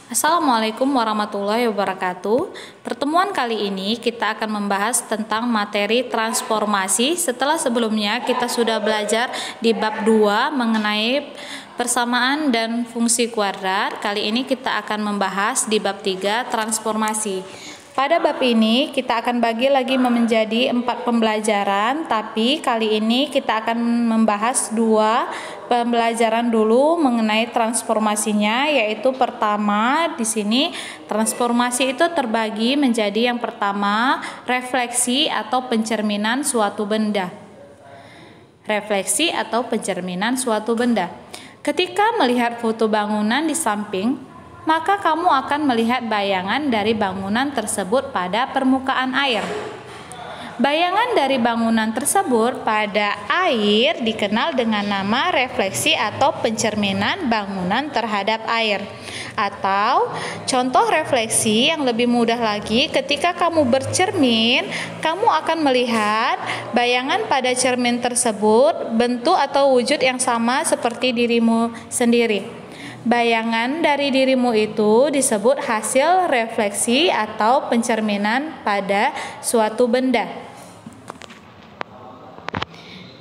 Assalamualaikum warahmatullahi wabarakatuh. Pertemuan kali ini kita akan membahas tentang materi transformasi. Setelah sebelumnya kita sudah belajar di bab 2 mengenai persamaan dan fungsi kuadrat. Kali ini kita akan membahas di bab 3 transformasi. Pada bab ini kita akan bagi lagi menjadi 4 pembelajaran, tapi kali ini kita akan membahas 2 pembelajaran dulu mengenai transformasinya, yaitu pertama di sini transformasi itu terbagi menjadi yang pertama refleksi atau pencerminan suatu benda. Refleksi atau pencerminan suatu benda. Ketika melihat foto bangunan di samping, maka kamu akan melihat bayangan dari bangunan tersebut pada permukaan air. Bayangan dari bangunan tersebut pada air dikenal dengan nama refleksi atau pencerminan bangunan terhadap air. Atau contoh refleksi yang lebih mudah lagi, ketika kamu bercermin, kamu akan melihat bayangan pada cermin tersebut bentuk atau wujud yang sama seperti dirimu sendiri. Bayangan dari dirimu itu disebut hasil refleksi atau pencerminan pada suatu benda.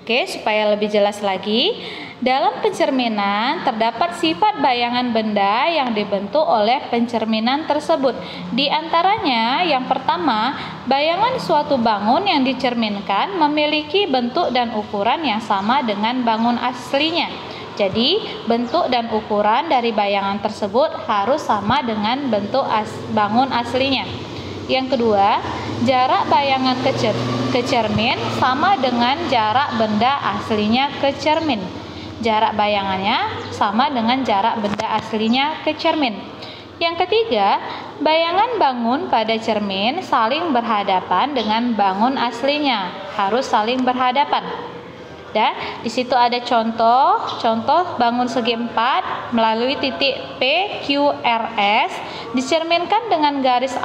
Oke, supaya lebih jelas lagi, dalam pencerminan terdapat sifat bayangan benda yang dibentuk oleh pencerminan tersebut. Di antaranya, yang pertama, bayangan suatu bangun yang dicerminkan memiliki bentuk dan ukuran yang sama dengan bangun aslinya. Jadi, bentuk dan ukuran dari bayangan tersebut harus sama dengan bentuk bangun aslinya. Yang kedua, jarak bayangan ke cermin sama dengan jarak benda aslinya ke cermin. Jarak bayangannya sama dengan jarak benda aslinya ke cermin. Yang ketiga, bayangan bangun pada cermin saling berhadapan dengan bangun aslinya, harus saling berhadapan. Dan di situ ada contoh bangun segi 4 melalui titik PQRS dicerminkan dengan garis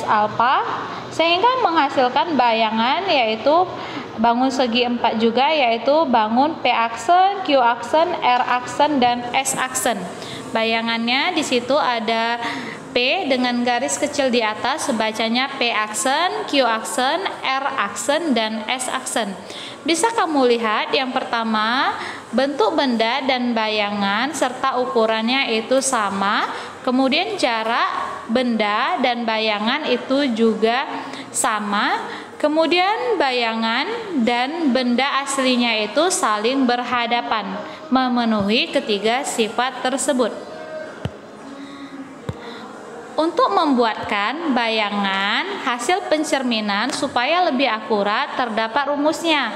alfa sehingga menghasilkan bayangan yaitu bangun segi 4 juga, yaitu bangun P aksen, Q aksen, R aksen dan S aksen. Bayangannya di situ ada P dengan garis kecil di atas, bacanya P aksen, Q aksen, R aksen, dan S aksen. Bisa kamu lihat yang pertama, bentuk benda dan bayangan serta ukurannya itu sama. Kemudian jarak benda dan bayangan itu juga sama. Kemudian bayangan dan benda aslinya itu saling berhadapan, memenuhi ketiga sifat tersebut. Untuk membuatkan bayangan hasil pencerminan supaya lebih akurat, terdapat rumusnya.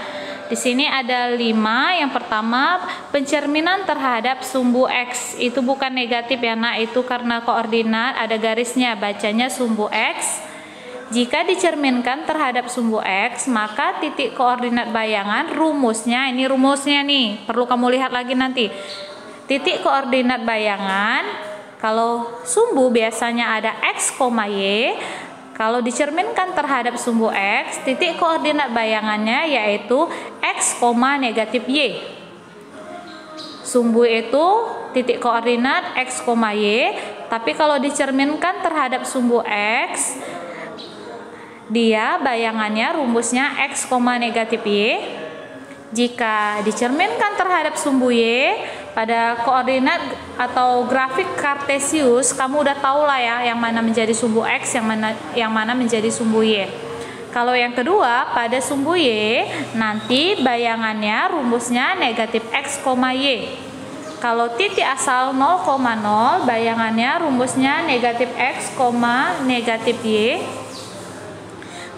Di sini ada 5. Yang pertama, pencerminan terhadap sumbu X. Itu bukan negatif ya nak, itu karena koordinat ada garisnya, bacanya sumbu X. Jika dicerminkan terhadap sumbu X, maka titik koordinat bayangan rumusnya, ini rumusnya nih, perlu kamu lihat lagi nanti. Titik koordinat bayangan, kalau sumbu biasanya ada X, Y. Kalau dicerminkan terhadap sumbu X, titik koordinat bayangannya yaitu X, negatif Y. Sumbu itu titik koordinat X, Y. Tapi kalau dicerminkan terhadap sumbu X, dia bayangannya rumusnya X, negatif Y. Jika dicerminkan terhadap sumbu Y, pada koordinat atau grafik kartesius kamu udah tahu lah ya, yang mana menjadi sumbu X, yang mana menjadi sumbu Y. Kalau yang kedua, pada sumbu Y nanti bayangannya rumusnya negatif X, Y. Kalau titik asal 0,0 bayangannya rumusnya negatif X, negatif Y.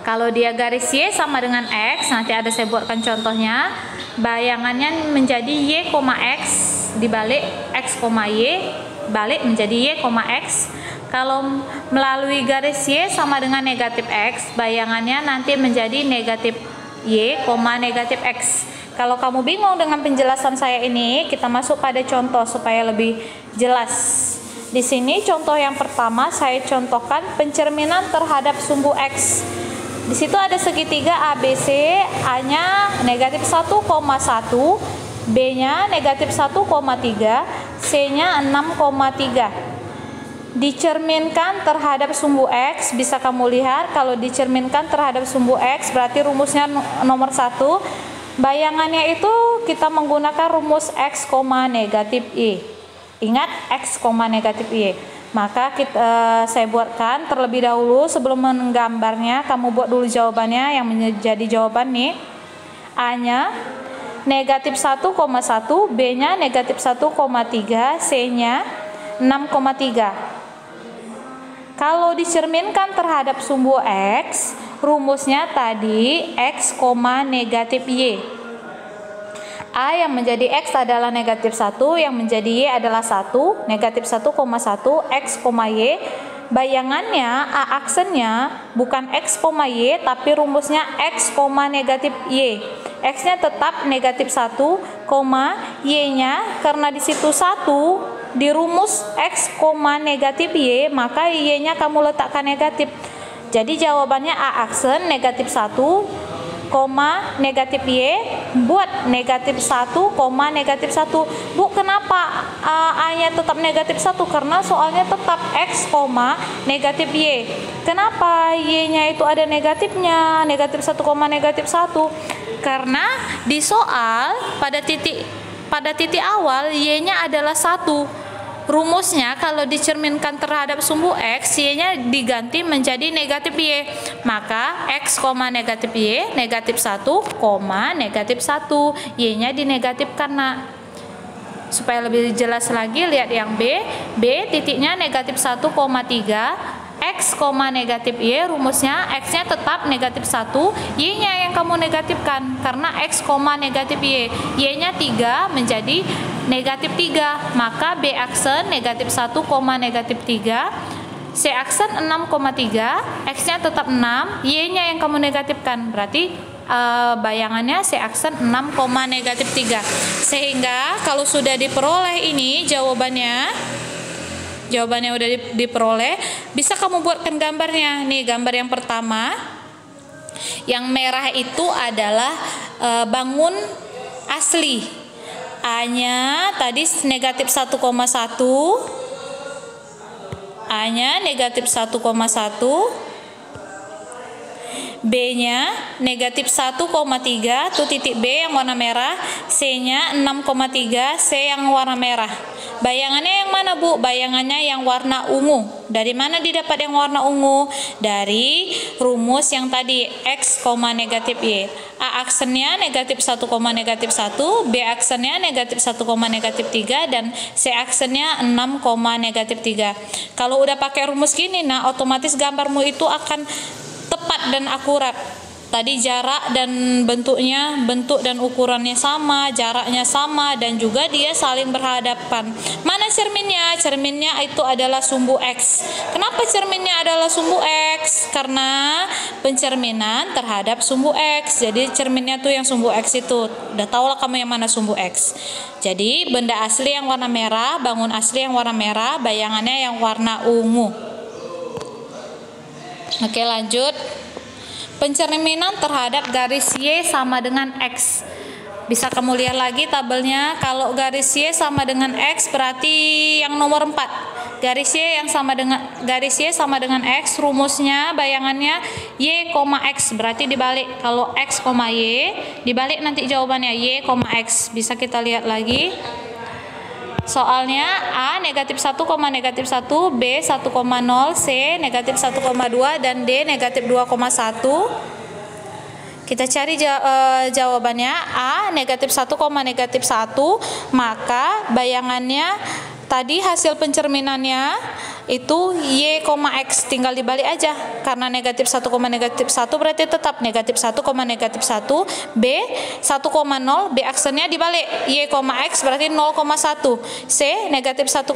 Kalau dia garis Y sama dengan X, nanti ada saya buatkan contohnya, bayangannya menjadi Y, X dibalik X, Y, balik menjadi Y, X. Kalau melalui garis Y sama dengan negatif X, bayangannya nanti menjadi negatif Y, negatif X. Kalau kamu bingung dengan penjelasan saya ini, kita masuk pada contoh supaya lebih jelas. Di sini contoh yang pertama saya contohkan pencerminan terhadap sumbu X. Di situ ada segitiga ABC, A-nya negatif 1,1, B-nya negatif 1,3, C-nya 6,3. Dicerminkan terhadap sumbu X, bisa kamu lihat kalau dicerminkan terhadap sumbu X berarti rumusnya nomor 1. Bayangannya itu kita menggunakan rumus X, negatif Y. Ingat X, negatif Y. Maka saya buatkan terlebih dahulu sebelum menggambarnya. Kamu buat dulu jawabannya yang menjadi jawaban nih. A-nya negatif 1,1, B-nya negatif 1,3, C-nya 6,3. Kalau dicerminkan terhadap sumbu X, rumusnya tadi X, negatif Y. A yang menjadi X adalah negatif 1, yang menjadi Y adalah 1, negatif 1,1, X, Y. Bayangannya A aksennya bukan X, Y, tapi rumusnya X, negatif Y. X-nya tetap negatif 1, Y-nya karena di situ 1 di rumus X, negatif Y, maka Y-nya kamu letakkan negatif. Jadi jawabannya A aksen negatif 1, negatif Y, buat negatif 1, negatif 1. Bu, kenapa A-nya tetap negatif 1? Karena soalnya tetap X, negatif Y. Kenapa Y-nya itu ada negatifnya, negatif 1, negatif 1? Karena di soal pada titik awal Y-nya adalah 1. Rumusnya kalau dicerminkan terhadap sumbu X, Y-nya diganti menjadi negatif Y. Maka X, negatif Y, negatif 1, negatif 1. Y-nya dinegatifkan, nak. Supaya lebih jelas lagi, lihat yang B. B titiknya negatif 1,3. X, negatif Y, rumusnya X-nya tetap negatif 1, Y-nya yang kamu negatifkan karena X, negatif Y. Y-nya 3 menjadi negatif 3, maka B aksen negatif 1, negatif 3, C aksen 6,3, X-nya tetap 6, Y-nya yang kamu negatifkan, berarti bayangannya C aksen 6, negatif 3. Sehingga kalau sudah diperoleh ini jawabannya udah diperoleh, bisa kamu buatkan gambarnya. Nih gambar yang pertama, yang merah itu adalah bangun asli. A-nya tadi negatif 1,1, A-nya negatif 1,1, B-nya negatif 1,3, itu titik B yang warna merah, C-nya 6,3, C yang warna merah. Bayangannya yang mana, Bu? Bayangannya yang warna ungu. Dari mana didapat yang warna ungu? Dari rumus yang tadi X, negatif Y. A aksennya negatif 1, negatif 1, B aksennya negatif 1, negatif 3, dan C aksennya 6, negatif 3. Kalau udah pakai rumus gini, nah otomatis gambarmu itu akan tepat dan akurat. Tadi jarak dan bentuk dan ukurannya sama, jaraknya sama, dan juga dia saling berhadapan. Mana cerminnya? Cerminnya itu adalah sumbu X. Kenapa cerminnya adalah sumbu X? Karena pencerminan terhadap sumbu X. Jadi cerminnya tuh yang sumbu X itu. Udah tahulah kamu yang mana sumbu X. Jadi benda asli yang warna merah, bangun asli yang warna merah, bayangannya yang warna ungu. Oke, lanjut. Pencerminan terhadap garis Y sama dengan X. Bisa kamu lihat lagi tabelnya. Kalau garis Y sama dengan X berarti yang nomor 4. Garis Y sama dengan X, rumusnya bayangannya Y, X, berarti dibalik. Kalau X, Y, dibalik nanti jawabannya Y, X. Bisa kita lihat lagi. Soalnya A negatif 1, negatif 1, B 1,0, C negatif 1,2, dan D negatif 2,1. Kita cari jawabannya. A negatif 1, negatif 1, maka bayangannya tadi hasil pencerminannya itu Y, X, tinggal dibalik aja. Karena negatif 1, negatif 1 berarti tetap negatif 1, negatif 1, B 1,0, B aksennya dibalik, Y, X berarti 0,1, C negatif 1,2,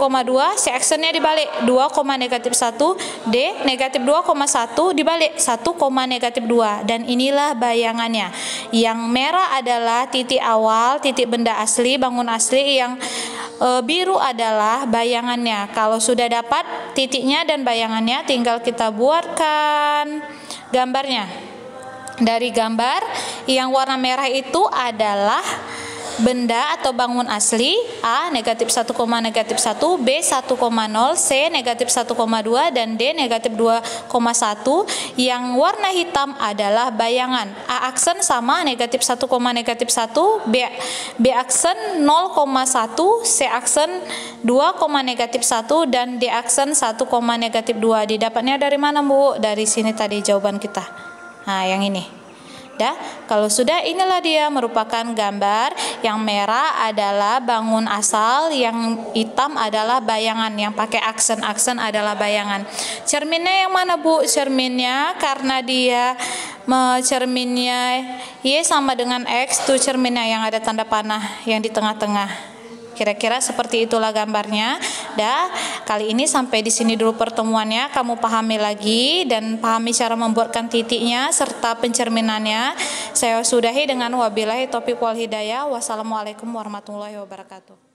C aksennya dibalik 2, negatif 1, D negatif 2,1 dibalik 1, negatif 2. Dan inilah bayangannya. Yang merah adalah titik awal, titik benda asli, bangun asli. Yang biru adalah bayangannya. Kalau sudah dapat titiknya dan bayangannya, tinggal kita buatkan gambarnya. Dari gambar yang warna merah itu adalah benda atau bangun asli, A negatif 1, negatif 1, B 1,0, C negatif 1,2, dan D negatif 2,1. Yang warna hitam adalah bayangan. A aksen sama negatif 1, negatif 1, B aksen 0,1, C aksen 2, negatif 1, dan D aksen 1, negatif 2. Didapatnya dari mana, Bu? Dari sini tadi jawaban kita. Nah, yang ini. Kalau sudah, inilah dia merupakan gambar. Yang merah adalah bangun asal, yang hitam adalah bayangan, yang pakai aksen adalah bayangan. Cerminnya yang mana, Bu? Cerminnya karena dia cerminnya Y sama dengan X, tuh cerminnya yang ada tanda panah yang di tengah-tengah. Kira-kira seperti itulah gambarnya. Kali ini sampai di sini dulu pertemuannya. Kamu pahami lagi dan pahami cara membuatkan titiknya serta pencerminannya. Saya sudahi dengan wabillahi taufiq wal hidayah. Wassalamualaikum warahmatullahi wabarakatuh.